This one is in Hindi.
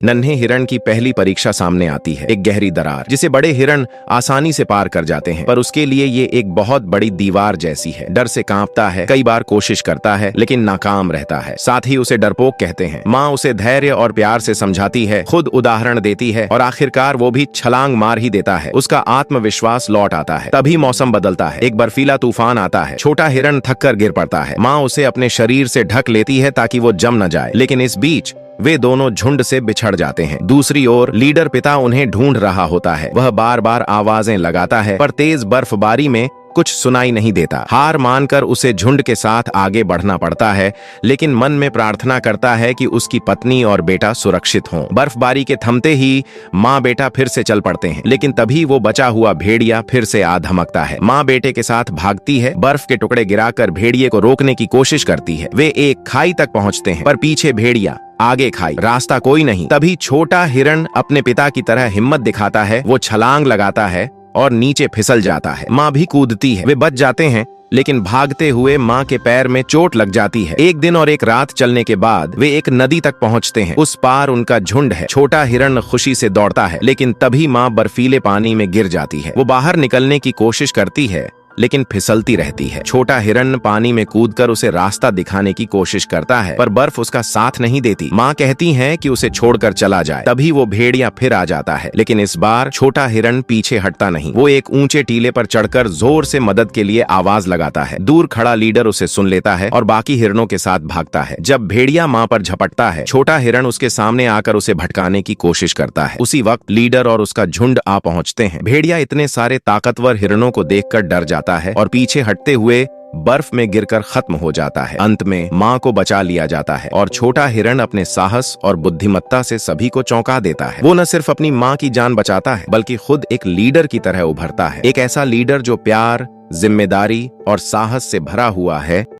नन्हे हिरण की पहली परीक्षा सामने आती है, एक गहरी दरार जिसे बड़े हिरण आसानी से पार कर जाते हैं, पर उसके लिए ये एक बहुत बड़ी दीवार जैसी है। डर से कांपता है, कई बार कोशिश करता है लेकिन नाकाम रहता है। साथ ही उसे डरपोक कहते हैं। माँ उसे धैर्य और प्यार से समझाती है, खुद उदाहरण देती है और आखिरकार वो भी छलांग मार ही देता है। उसका आत्मविश्वास लौट आता है। तभी मौसम बदलता है, एक बर्फीला तूफान आता है। छोटा हिरण थककर गिर पड़ता है। माँ उसे अपने शरीर से ढक लेती है ताकि वो जम न जाए, लेकिन इस बीच वे दोनों झुंड से बिछड़ जाते हैं। दूसरी ओर लीडर पिता उन्हें ढूंढ रहा होता है। वह बार बार आवाजें लगाता है, पर तेज बर्फबारी में कुछ सुनाई नहीं देता। हार मानकर उसे झुंड के साथ आगे बढ़ना पड़ता है, लेकिन मन में प्रार्थना करता है कि उसकी पत्नी और बेटा सुरक्षित हों। बर्फबारी के थमते ही माँ बेटा फिर से चल पड़ते हैं, लेकिन तभी वो बचा हुआ भेड़िया फिर से आ धमकता है। माँ बेटे के साथ भागती है, बर्फ के टुकड़े गिराकर भेड़िए को रोकने की कोशिश करती है। वे एक खाई तक पहुँचते हैं, पर पीछे भेड़िया, आगे खाई, रास्ता कोई नहीं। तभी छोटा हिरण अपने पिता की तरह हिम्मत दिखाता है। वो छलांग लगाता है और नीचे फिसल जाता है। माँ भी कूदती है। वे बच जाते हैं, लेकिन भागते हुए माँ के पैर में चोट लग जाती है। एक दिन और एक रात चलने के बाद वे एक नदी तक पहुँचते हैं। उस पार उनका झुंड है। छोटा हिरण खुशी से दौड़ता है, लेकिन तभी माँ बर्फीले पानी में गिर जाती है। वो बाहर निकलने की कोशिश करती है, लेकिन फिसलती रहती है। छोटा हिरण पानी में कूदकर उसे रास्ता दिखाने की कोशिश करता है, पर बर्फ उसका साथ नहीं देती। माँ कहती है कि उसे छोड़कर चला जाए। तभी वो भेड़िया फिर आ जाता है, लेकिन इस बार छोटा हिरण पीछे हटता नहीं। वो एक ऊंचे टीले पर चढ़कर जोर से मदद के लिए आवाज लगाता है। दूर खड़ा लीडर उसे सुन लेता है और बाकी हिरणों के साथ भागता है। जब भेड़िया माँ पर झपटता है, छोटा हिरण उसके सामने आकर उसे भटकाने की कोशिश करता है। उसी वक्त लीडर और उसका झुंड आ पहुंचते हैं। भेड़िया इतने सारे ताकतवर हिरणों को देखकर डर जाता है और पीछे हटते हुए बर्फ में गिरकर खत्म हो जाता है। अंत में माँ को बचा लिया जाता है और छोटा हिरण अपने साहस और बुद्धिमत्ता से सभी को चौंका देता है। वो न सिर्फ अपनी माँ की जान बचाता है, बल्कि खुद एक लीडर की तरह उभरता है। एक ऐसा लीडर जो प्यार, जिम्मेदारी और साहस से भरा हुआ है,